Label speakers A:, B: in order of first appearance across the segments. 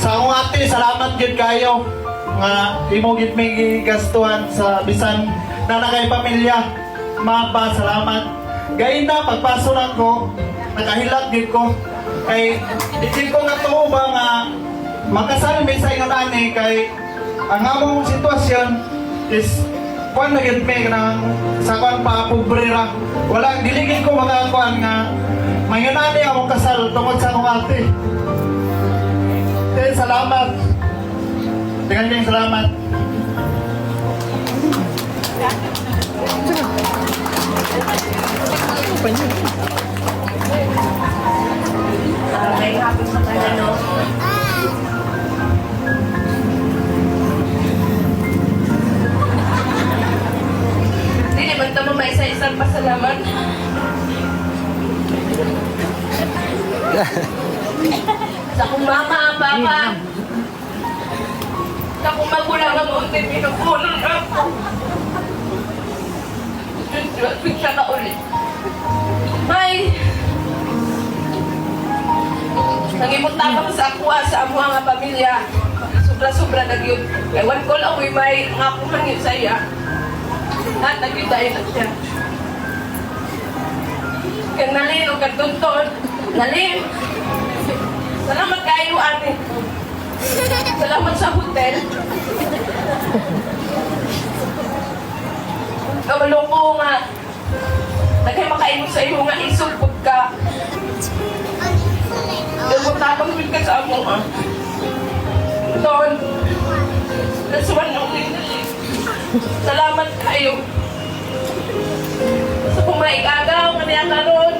A: Sa akong ate, salamat gid kayo nga imo gid may gastuhan sa bisan na nakay pamilya. Mapa, salamat. Gayon na pagpaso na ko, nakahilat gid ko. Kay di ko nga tuo ba nga makasal may sa inyo nani kay ang among sitwasyon is kuan na gid may nang sa kuan pa pobrera. Wala diligid ko mga kuan nga mayunani akong kasal tungod sa akong ate. Salamat. Dengan salamat.
B: May hapon sa kanano. Hindi naman ito may isa-isang pasalamat. Sa kong mama, papa. Sa kong magulang ang unti, pinupunan ako. Siya na ulit. May nangimuntabang sa ako sa amo nga pamilya. Sobra-sobra na yun. Ewan ko lang, may nga kumangin sa iya. At nag-idayin na siya. Kaya nalin o katunton. Nalin. Salamat kayo, ate. Salamat sa hotel. Kamalong ko nga. Nagay makainong sa iyo nga isupod ka. Nagpuntabang ka sa amo, ha? Doon. Nasuwan ng nindali. Salamat kayo. Sa kong mga ikagaw, kanaya karon.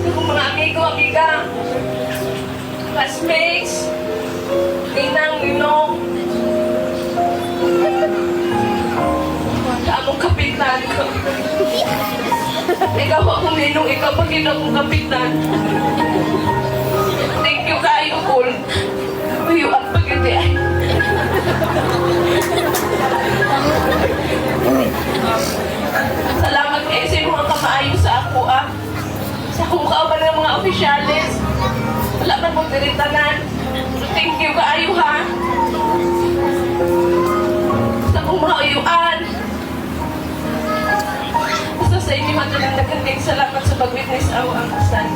B: Sa kong mga amigo, amiga. Classmates. Ninang, ninong. Sa among kapitan. Ikaw akong ninong, ikaw pagin akong kapitan. Thank you kayo, Paul. Uyo at pagiti ay. Salamat kayo sa mga kamaayo sa ako, ah. Sa akong kauban ng mga opisyalis. Wala man mong diritanan. Thank you kayo, ha. Sa akong mga uyuan. Basta sa inyo matulang nagandang salamat sa pag-witness ako ang kasal.